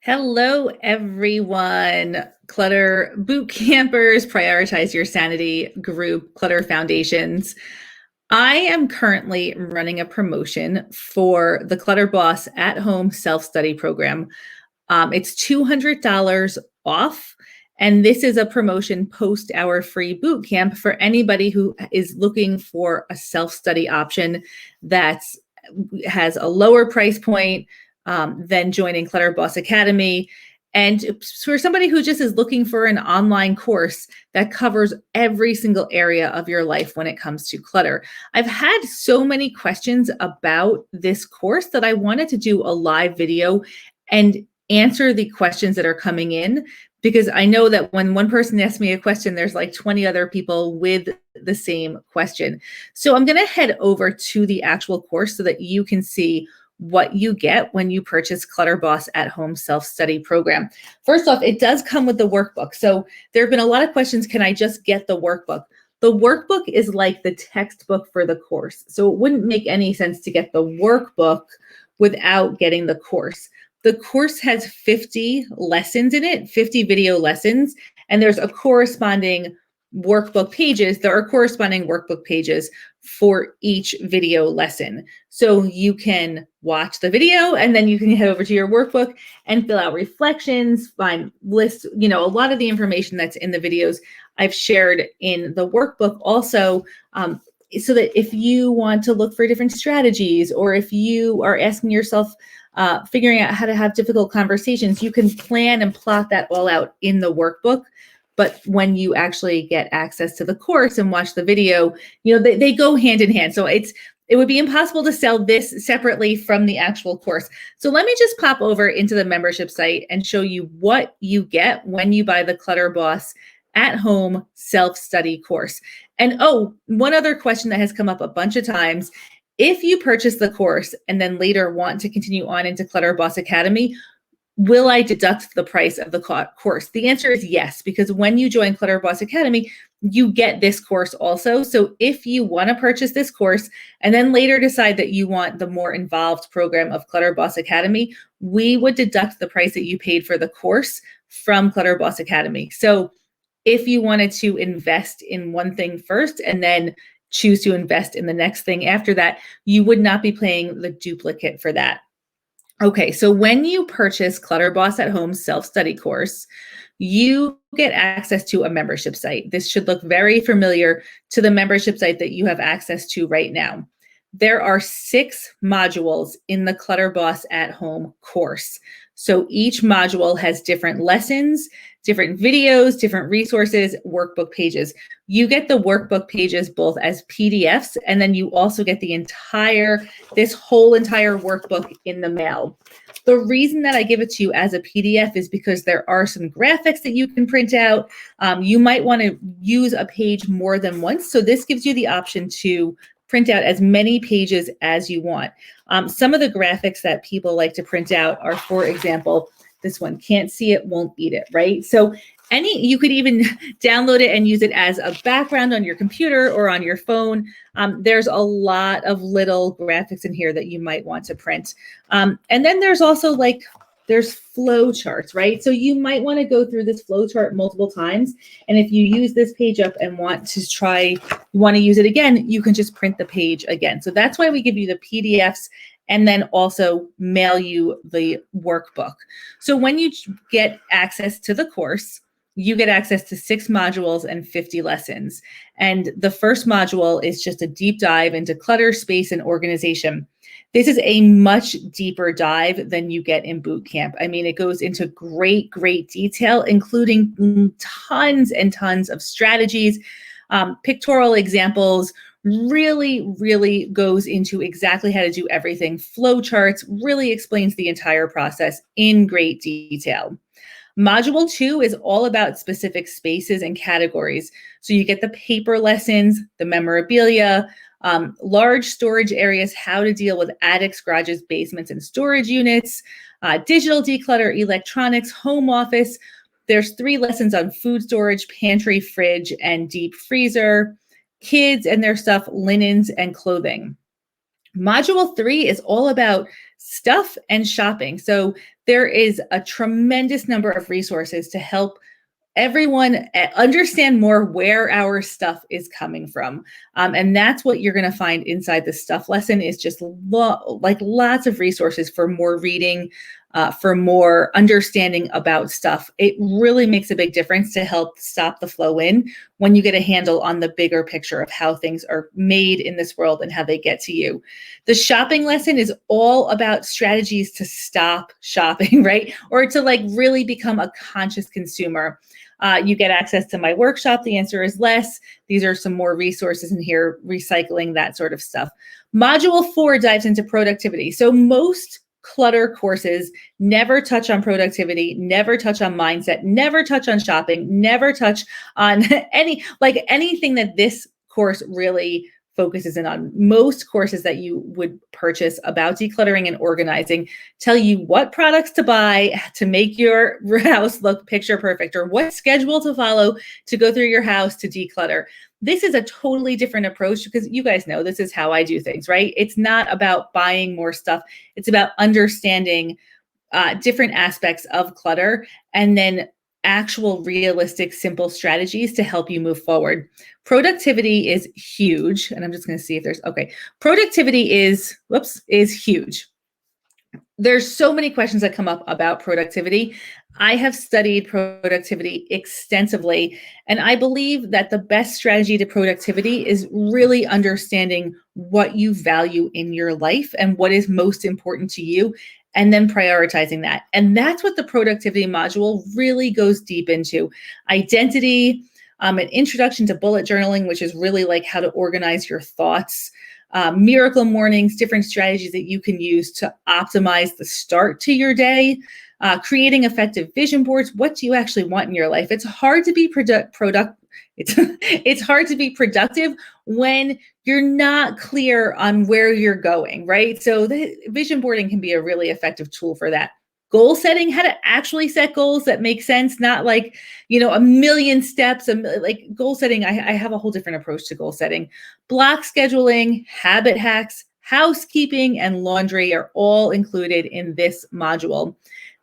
Hello, everyone. Clutter boot campers, prioritize your sanity group, Clutter Foundations. I am currently running a promotion for the Clutter Boss at Home Self Study Program. It's $200 off. And this is a promotion post our free boot camp for anybody who is looking for a self study option that has a lower price point than joining Clutter Boss Academy. And for somebody who just is looking for an online course that covers every single area of your life when it comes to clutter. I've had so many questions about this course that I wanted to do a live video and answer the questions that are coming in, because I know that when one person asks me a question, there's like 20 other people with the same question. So I'm going to head over to the actual course so that you can see what you get when you purchase Clutter Boss at Home Self-Study Program. First off, it does come with the workbook. So there have been a lot of questions, can I just get the workbook? The workbook is like the textbook for the course. So it wouldn't make any sense to get the workbook without getting the course. The course has 50 lessons in it, 50 video lessons, and there's a corresponding workbook pages. There are corresponding workbook pages for each video lesson. So you can watch the video and then you can head over to your workbook and fill out reflections, find lists, a lot of the information that's in the videos I've shared in the workbook also, so that if you want to look for different strategies, or if you are asking yourself, figuring out how to have difficult conversations, you can plan and plot that all out in the workbook. But when you actually get access to the course and watch the video, they go hand in hand. So it would be impossible to sell this separately from the actual course. So let me just pop over into the membership site and show you what you get when you buy the Clutter Boss at Home Self-Study course. And one other question that has come up a bunch of times: if you purchase the course and then later want to continue on into Clutter Boss Academy, will I deduct the price of the course? The answer is yes, because when you join Clutter Boss Academy, you get this course also. So if you want to purchase this course and then later decide that you want the more involved program of Clutter Boss Academy, we would deduct the price that you paid for the course from Clutter Boss Academy. So if you wanted to invest in one thing first and then choose to invest in the next thing after that, you would not be paying the duplicate for that. Okay, so when you purchase Clutter Boss at Home Self-Study course, you get access to a membership site. This should look very familiar to the membership site that you have access to right now. There are 6 modules in the Clutter Boss at Home course. So each module has different lessons, different videos, different resources, workbook pages. You get the workbook pages both as PDFs, and then you also get this whole entire workbook in the mail. The reason that I give it to you as a PDF is because there are some graphics that you can print out. You might want to use a page more than once. So this gives you the option to print out as many pages as you want. Some of the graphics that people like to print out are, for example, this one: can't see it, won't eat it, right? So you could even download it and use it as a background on your computer or on your phone. There's a lot of little graphics in here that you might want to print. And then there's also there's flow charts, right? So you might want to go through this flow chart multiple times. And if you use this page up and want to use it again, you can just print the page again. So that's why we give you the PDFs and then also mail you the workbook. So when you get access to the course, you get access to 6 modules and 50 lessons. And the first module is just a deep dive into clutter, space, and organization. This is a much deeper dive than you get in boot camp. I mean, it goes into great detail, including tons and tons of strategies, pictorial examples, really goes into exactly how to do everything. Flow charts, really explains the entire process in great detail. Module 2 is all about specific spaces and categories. So you get the paper lessons, the memorabilia, large storage areas, how to deal with attics, garages, basements, and storage units, digital declutter, electronics, home office. There's 3 lessons on food storage, pantry, fridge, and deep freezer, kids and their stuff, linens, and clothing. Module 3 is all about stuff and shopping. So there is a tremendous number of resources to help everyone understand more where our stuff is coming from. And that's what you're going to find inside the stuff lesson is just like lots of resources for more reading, for more understanding about stuff. It really makes a big difference to help stop the flow in when you get a handle on the bigger picture of how things are made in this world and how they get to you. The shopping lesson is all about strategies to stop shopping, right? Or to like really become a conscious consumer. You get access to my workshop. The answer is less. These are some more resources in here, recycling, that sort of stuff. Module 4 dives into productivity. So most Clutter courses never touch on productivity, never touch on mindset, never touch on shopping, never touch on anything that this course really focuses in on. Most courses that you would purchase about decluttering and organizing tell you what products to buy to make your house look picture perfect, or what schedule to follow to go through your house to declutter. This is a totally different approach because you guys know this is how I do things, right? It's not about buying more stuff. It's about understanding different aspects of clutter and then actual realistic, simple strategies to help you move forward. Productivity is huge. And I'm just going to see if there's, okay. Productivity is huge. There's so many questions that come up about productivity. I have studied productivity extensively, and I believe that the best strategy to productivity is really understanding what you value in your life and what is most important to you, and then prioritizing that. And that's what the productivity module really goes deep into. Identity, an introduction to bullet journaling, which is really like how to organize your thoughts. Miracle mornings, different strategies that you can use to optimize the start to your day, creating effective vision boards. What do you actually want in your life? It's hard to be it's hard to be productive when you're not clear on where you're going, right? So the vision boarding can be a really effective tool for that. Goal setting, how to actually set goals that make sense, not like, a million steps. Like goal setting, I have a whole different approach to goal setting. Block scheduling, habit hacks, housekeeping, and laundry are all included in this module.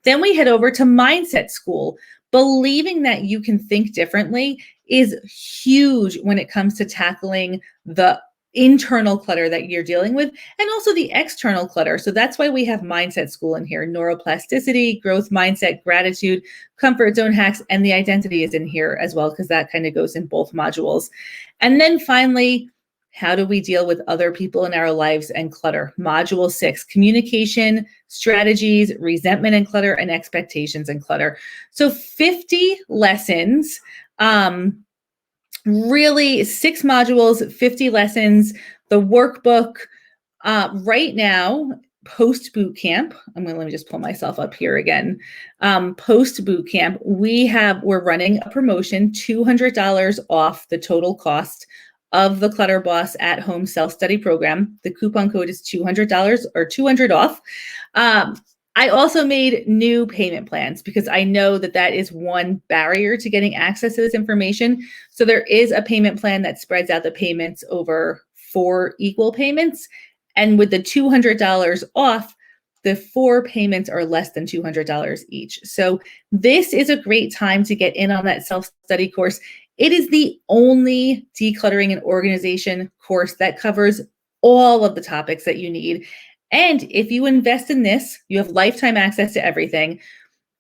Then we head over to Mindset School. Believing that you can think differently is huge when it comes to tackling the internal clutter that you're dealing with and also the external clutter. So that's why we have Mindset School in here. Neuroplasticity, growth mindset, gratitude, comfort zone hacks, and the identity is in here as well because that kind of goes in both modules. And then finally, how do we deal with other people in our lives and clutter? Module 6, communication, strategies, resentment and clutter, and expectations and clutter. So 50 lessons, really 6 modules, 50 lessons. The workbook right now, post boot camp, let me just pull myself up here again. Post boot camp, we're running a promotion, $200 off the total cost of the Clutter Boss at Home Self-Study Program. The coupon code is $200 or 200 off. I also made new payment plans because I know that is one barrier to getting access to this information. So there is a payment plan that spreads out the payments over 4 equal payments. And with the $200 off, the 4 payments are less than $200 each. So this is a great time to get in on that self-study course. It is the only decluttering and organization course that covers all of the topics that you need. And if you invest in this, you have lifetime access to everything.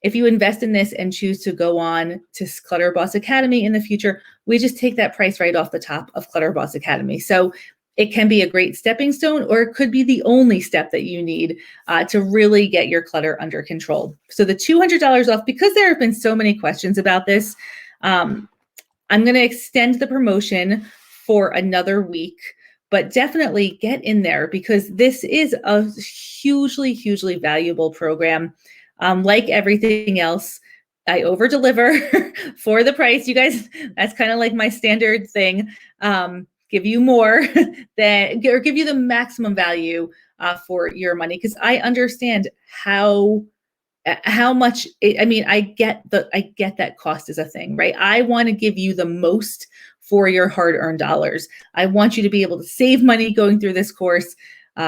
If you invest in this and choose to go on to Clutter Boss Academy in the future, we just take that price right off the top of Clutter Boss Academy. So it can be a great stepping stone, or it could be the only step that you need to really get your clutter under control. So the $200 off, because there have been so many questions about this, I'm going to extend the promotion for another week. But definitely get in there because this is a hugely, hugely valuable program. Like everything else, I over deliver for the price. You guys, that's kind of like my standard thing. Give you more or give you the maximum value for your money because I understand how much I get that cost is a thing, right? I want to give you the most for your hard-earned dollars. I want you to be able to save money going through this course.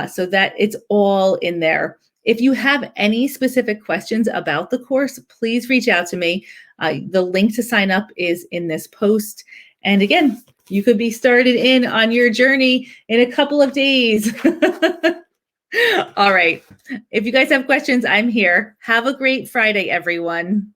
so that it's all in there. If you have any specific questions about the course, please reach out to me. The link to sign up is in this post. And again, you could be started in on your journey in a couple of days. All right. If you guys have questions, I'm here. Have a great Friday, everyone.